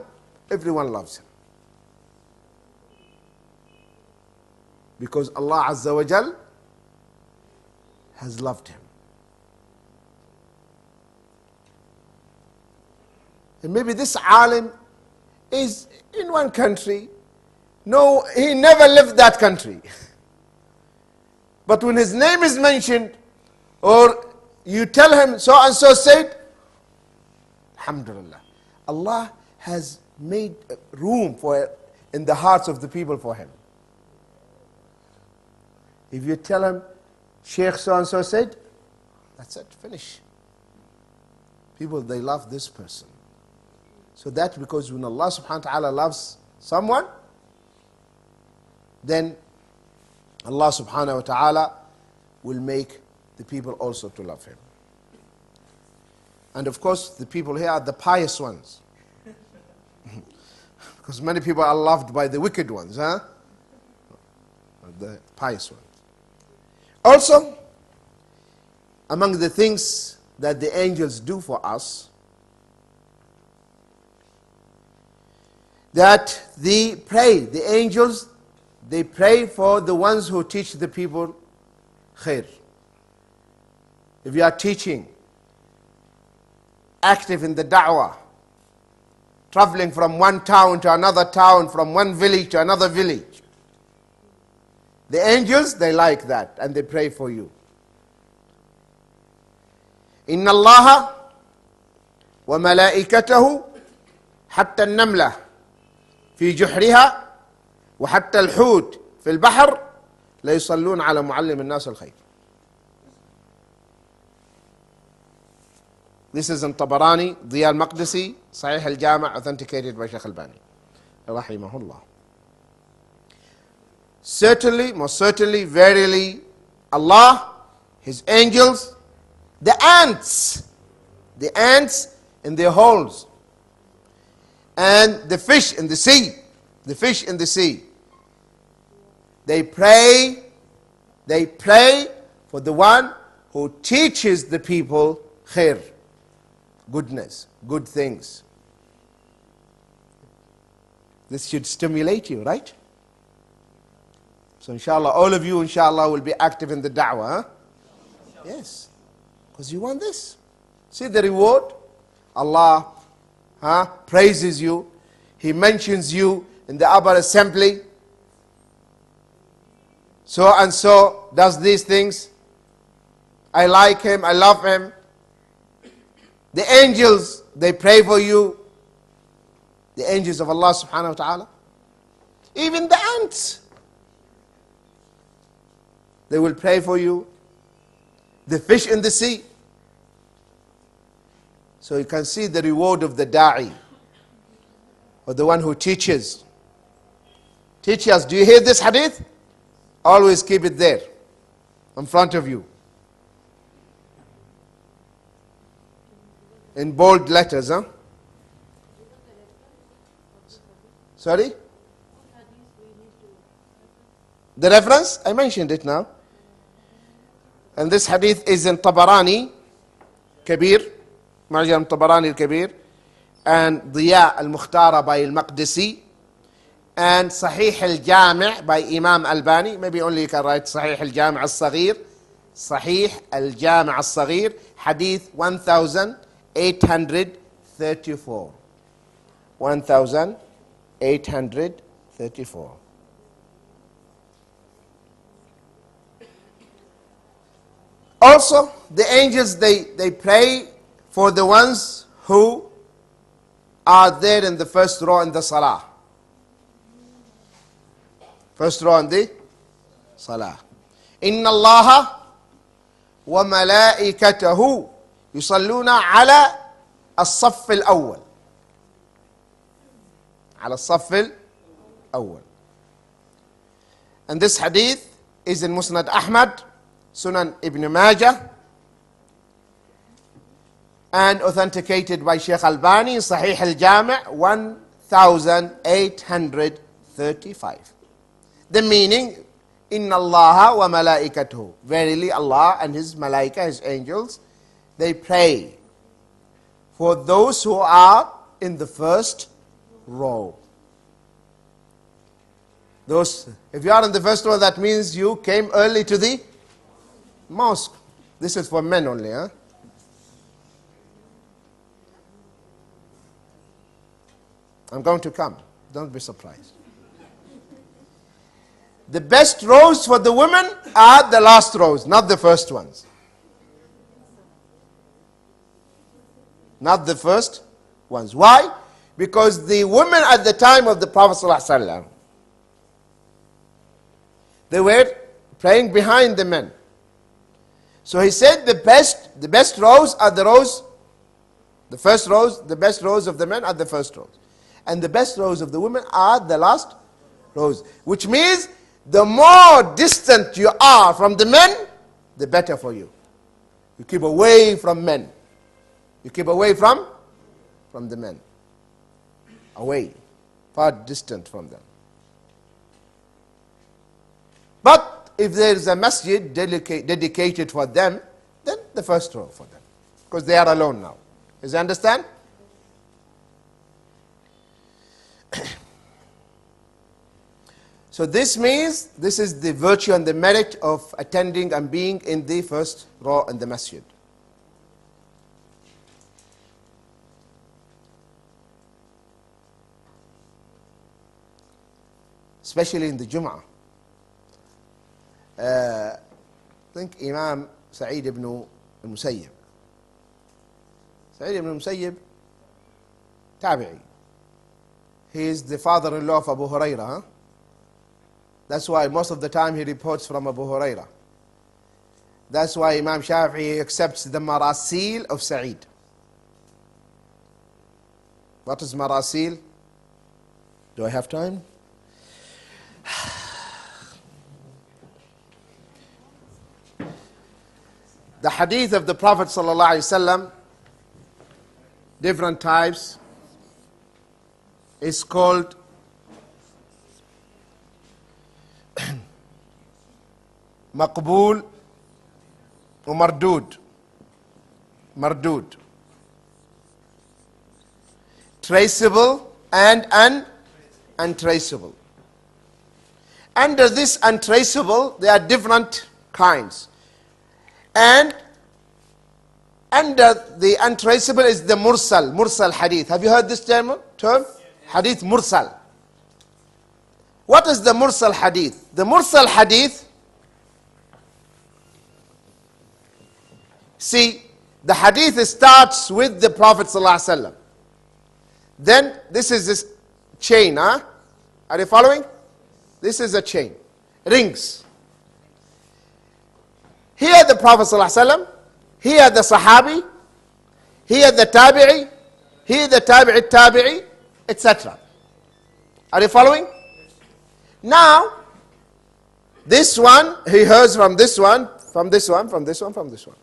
everyone loves him. Because Allah Azza wa Jal has loved him. And maybe this Alim is in one country. No, he never left that country. But when his name is mentioned, or you tell him so and so said, alhamdulillah, Allah has made room for in the hearts of the people for him. If you tell him Shaykh so and so said, that's it, finish. People, they love this person. So that's because when Allah subhanahu wa ta'ala loves someone, then Allah subhanahu wa ta'ala will make the people also to love him. And of course, the people here are the pious ones. Because many people are loved by the wicked ones, huh? The pious ones. Also, among the things that the angels do for us, that they pray, the angels, they pray for the ones who teach the people khair. If you are teaching, active in the da'wah, traveling from one town to another town, from one village to another village, The angels, they like that and they pray for you. إن الله وملائكته حتى النملة في جحرها وحتى الحوت في البحر لا يصلون على معلم الناس الخير. This is in Tabarani, Diya al-Maqdisi, Sahih al-Jami', authenticated by Shaykh al-Bani, rahimahullah. Certainly, most certainly, verily, Allah, His angels, the ants in their holes, and the fish in the sea, they pray for the one who teaches the people khair, goodness, good things. This should stimulate you, right? So inshallah, all of you inshallah will be active in the da'wah, huh? Yes, because you want this. See the reward? Allah praises you. He mentions you in the upper assembly. So and so does these things. I like him, I love him. The angels, they pray for you. The angels of Allah subhanahu wa ta'ala. Even the ants, they will pray for you. The fish in the sea. So you can see the reward of the da'i, or the one who teaches. Teachers, do you hear this hadith? Always keep it there, in front of you. In bold letters, huh? Sorry? The reference? I mentioned it now. And this hadith is in Tabarani Kabir, Ma'jam Tabarani al-Kabir, and Diya al-Mukhtara by al-Maqdisi, and Sahih al-Jami' by Imam al-Bani. Maybe only you can write Sahih al-Jami' al-Saghir. Sahih al-Jami' al-Saghir, hadith 1834. 1834. Also, the angels, they pray for the ones who are there in the first row in the salah. First row in the salah. إن الله وملائكته يصلون على الصف الأول. على الصف الأول. And this hadith is in Musnad Ahmad, Sunan Ibn Majah, and authenticated by Shaykh al-Bani, Sahih al-Jami', 1835. The meaning, Inna Allah wa malaikatuhu. Verily Allah and His malaika, His angels, they pray for those who are in the first row. Those, if you are in the first row, that means you came early to the mosque. This is for men only, huh? I'm going to come. Don't be surprised. The best rows for the women are the last rows, not the first ones. Not the first ones. Why? Because the women at the time of the Prophet ﷺ, they were praying behind the men. So he said the best rows are the rows, the first rows, the best rows of the men are the first rows. And the best rows of the women are the last rows. Which means the more distant you are from the men, the better for you. You keep away from men. You keep away from the men. Away. Far distant from them. But if there is a masjid dedicated for them, then the first row for them. Because they are alone now. Does you understand? So this means, this is the virtue and the merit of attending and being in the first row in the masjid. Especially in the Jum'ah. think Imam Sa'id ibn al-Musayyib. Sa'id ibn al-Musayyib, tabi'i. He is the father-in-law of Abu Hurairah. Huh? That's why most of the time he reports from Abu Hurairah. That's why Imam Shafi'i accepts the marasil of Sa'id. What is marasil? Do I have time? The hadith of the Prophet ﷺ, different types, is called maqbool or mardud. Mardud. Traceable and untraceable. Under this untraceable, there are different kinds. And under the untraceable is the mursal hadith. Have you heard this term? Hadith mursal. What is the mursal hadith? The mursal hadith, see, the hadith starts with the Prophet ﷺ. Then this is this chain, huh? Are you following? This is a chain, rings. Here the Prophet ﷺ, here the Sahabi, here the Tabi'i, here the Tabi'i, etc. Are you following? Now, this one, he hears from this one, from this one, from this one, from this one.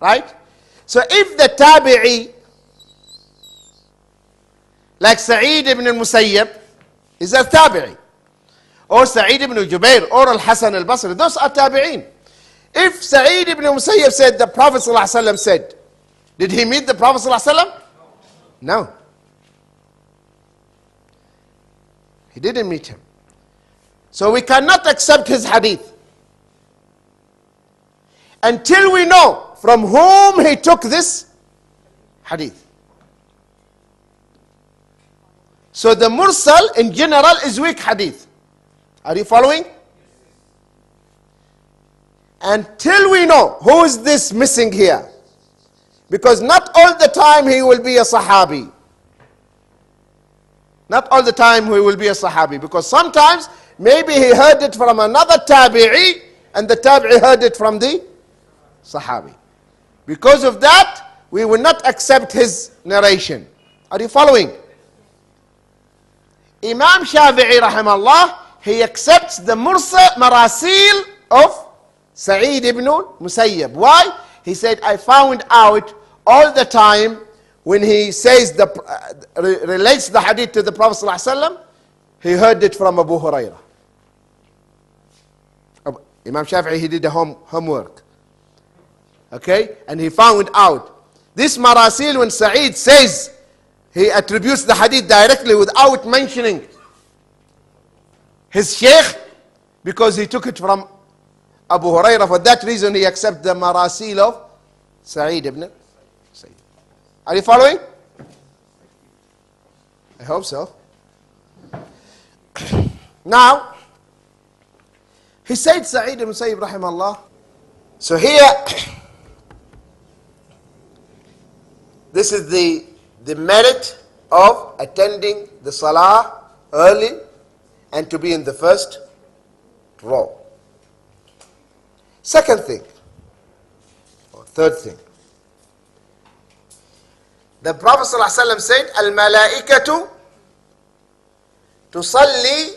Right? So if the Tabi'i, like Sa'id ibn al-Musayyib, is a Tabi'i, or Sa'id ibn Jubair, or al-Hasan al-Basri, those are Tabi'in. If Sa'id ibn al-Musayyib said the Prophet ﷺ said, did he meet the Prophet ﷺ? No. He didn't meet him. So we cannot accept his hadith until we know from whom he took this hadith. So the mursal in general is weak hadith. Are you following? Until we know who is this missing here. Because not all the time he will be a Sahabi. Not all the time he will be a Sahabi. Because sometimes maybe he heard it from another Tabi'i and the Tabi'i heard it from the Sahabi. Because of that, we will not accept his narration. Are you following? Imam Shafi'i rahimahullah, he accepts the marasil of Sa'id ibn Musayyib. Why? He said, I found out all the time when he says relates the hadith to the Prophet ﷺ, he heard it from Abu Hurairah. Imam Shafi'i, he did the homework. Okay? And he found out. This marasil, when Sa'id says, he attributes the hadith directly without mentioning his Shaykh, because he took it from Abu Hurairah. For that reason, he accepts the marasil of Sa'id ibn Sayyid. Are you following? I hope so. Now, he said Sa'id ibn Sayyid rahimahullah. So here, this is the merit of attending the salah early and to be in the first row. Second thing, or third thing, the Prophet ﷺ said, Al-malaikatu tusalli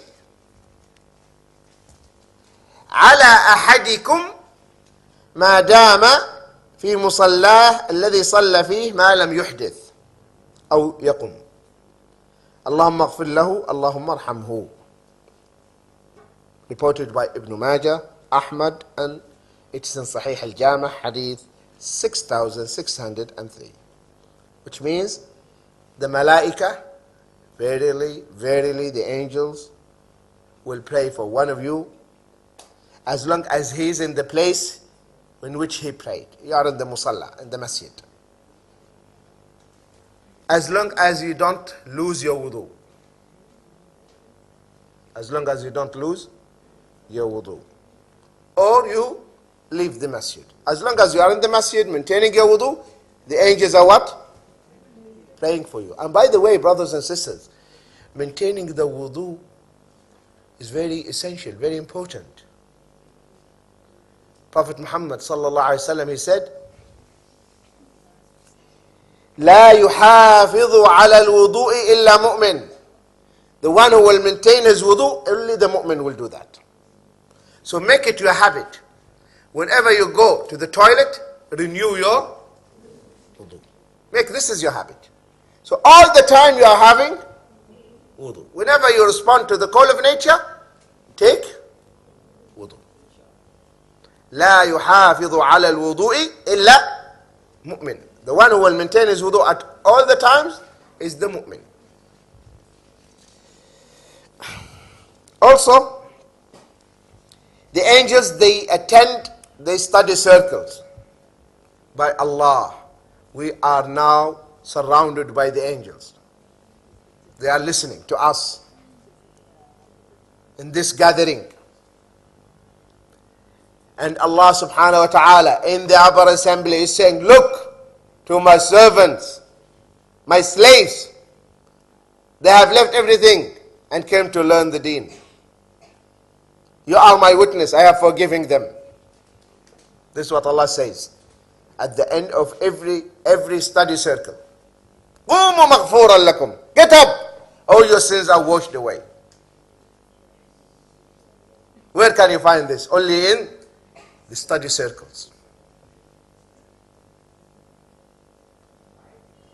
ala ahadikum ma dama في مصلاه الذي صلى فيه ما لم يحدث أو يقم اللهم اغفر له اللهم ارحمه. Reported by Ibn Majah, Ahmad, and it's in Sahih al-Jami' hadith 6603, which means the malaika, verily, verily the angels will pray for one of you as long as he is in the place in which he prayed. You are in the musalla, in the masjid. As long as you don't lose your wudu. As long as you don't lose your wudu. or you leave the masjid. As long as you are in the masjid, maintaining your wudu, the angels are what? Praying for you. And by the way, brothers and sisters, maintaining the wudu is very essential, very important. Prophet Muhammad sallallahu alaihi wasallam, he said, لا يحافظ على الوضوء إلا مؤمن. The one who will maintain his wudu, only the mu'min will do that. So make it your habit. Whenever you go to the toilet, renew your wudu. Make this is your habit. So all the time you are having wudu. Whenever you respond to the call of nature, take wudu. لا يحافظ على الوضوء إلا مؤمن. The one who will maintain his wudu at all the times is the mu'min. Also, the angels, they attend, they study circles. By Allah, we are now surrounded by the angels. They are listening to us in this gathering. And Allah subhanahu wa ta'ala in the upper assembly is saying, look to my servants, my slaves. They have left everything and came to learn the deen. You are my witness, I have forgiven them. This is what Allah says at the end of every study circle. قُومُوا مَغْفُورًا لَكُمْ. Get up, all your sins are washed away. Where can you find this? Only in the study circles.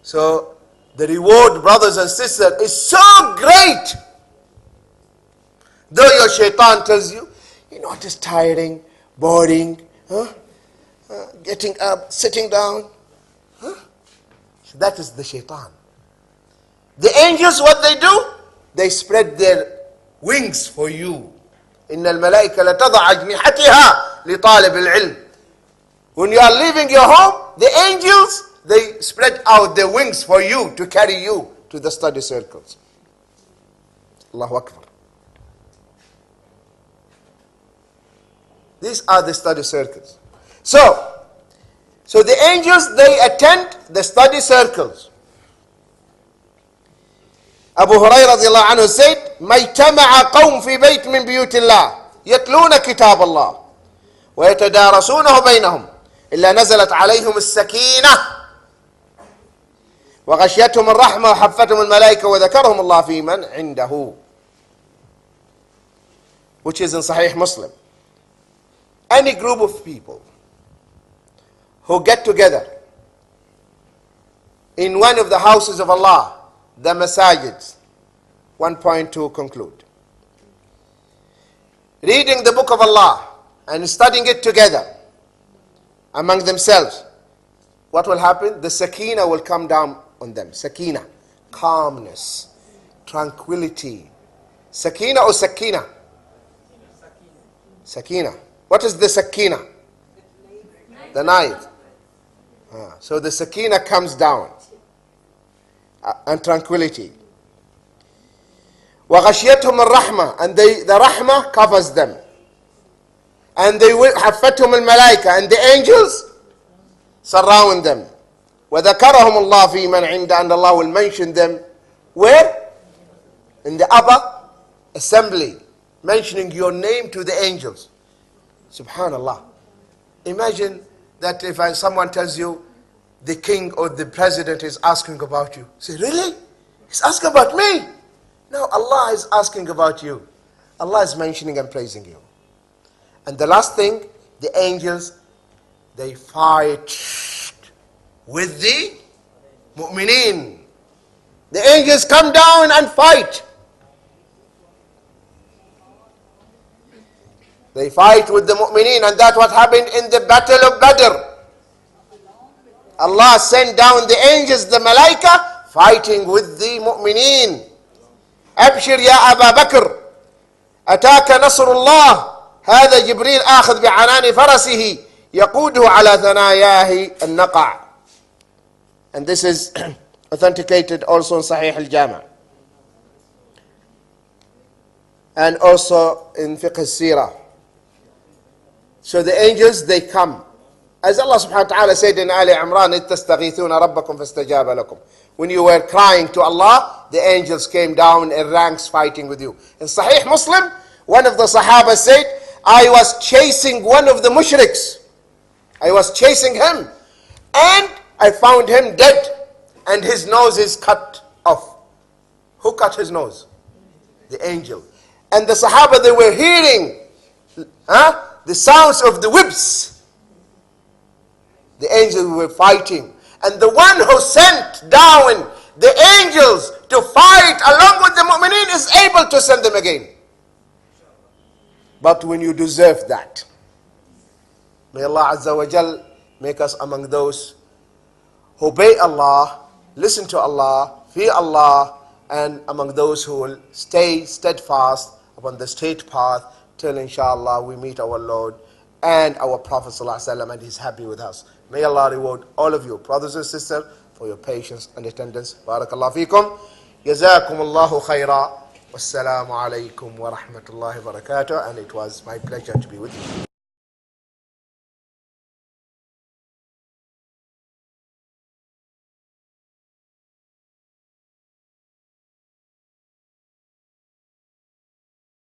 So the reward, brothers and sisters, is so great. Though your shaitan tells you, you know, it is tiring, boring, getting up, sitting down. So that is the shaitan. The angels, what they do? They spread their wings for you. إِنَّ الْمَلَائِكَ لَتَضَعَ أَجْنِحَتِهَا لِطَالِبِ الْعِلْمِ. When you are leaving your home, the angels, they spread out their wings for you to carry you to the study circles. Allahu Akbar. These are the study circles. So the angels, they attend the study circles. Abu Hurairah radiallahu anhu said, مَا اجْتَمَعَ قَوْمٌ فِي بَيْتٍ مِّن بِيُوتِ اللَّهِ يَتْلُونَ كِتَابَ اللَّهِ وَيَتَدَارَسُونَهُ بَيْنَهُمْ إِلَّا نَزَلَتْ عَلَيْهِمُ السَّكِينَةُ وغشيتهم الرحمة وحفتهم الملائكة وذكرهم الله في من عنده. Which is in Sahih Muslim. Any group of people who get together in one of the houses of Allah, the masajids, one point to conclude. Reading the book of Allah and studying it together among themselves, what will happen? The sakina will come down on them. Sakina, calmness, tranquility. Sakina or sakina? Sakina. What is the sakina? The knife. So the sakina comes down and tranquility. وَغَشْيَتْهُمُ الرَّحْمَةِ, and the rahmah covers them. And they will حَفَّتْهُمُ الْمَلَائِكَةِ, and the angels surround them. وَذَكَرَهُمُ اللَّهُ فِي مَنْ عِنْدَ, and Allah will mention them. Where? In the upper assembly, mentioning your name to the angels. Subhanallah. Imagine that if someone tells you the king or the president is asking about you. Say, really? He's asking about me? No, Allah is asking about you. Allah is mentioning and praising you. And the last thing, the angels, they fight with the mu'mineen. The angels come down and fight. They fight with the mu'mineen, and that's what happened in the battle of Badr. Allah sent down the angels, the malaika, fighting with the mu'mineen. أبشر يا أبا بكر أتاك نصر الله هذا جبريل آخذ بعنان فرسه يقوده على ثناياه النقع. And this is authenticated also in Sahih al-Jami' and also in Fiqh al-Sirah. So the angels, they come. As Allah subhanahu wa ta'ala said in Ali Imran, إِذْ تَسْتَغِيثُونَ رَبَّكُمْ فَاسْتَجَابَ لَكُمْ. When you were crying to Allah, the angels came down in ranks fighting with you. In Sahih Muslim, one of the Sahaba said, I was chasing one of the mushriks. I was chasing him. And I found him dead. And his nose is cut off. Who cut his nose? The angel. And the Sahaba, they were hearing the sounds of the whips. The angels were fighting. And the one who sent down the angels to fight along with the mu'mineen is able to send them again. But when you deserve that, may Allah Azza wa Jal make us among those who obey Allah, listen to Allah, fear Allah, and among those who will stay steadfast upon the straight path till inshallah we meet our Lord and our Prophet ﷺ, and He's happy with us. May Allah reward all of you, brothers and sisters, for your patience and attendance. Barakallahu feekum. Jazakum Allahu khaira. Wassalamu alaikum wa rahmatullahi wa barakatuh. And it was my pleasure to be with you.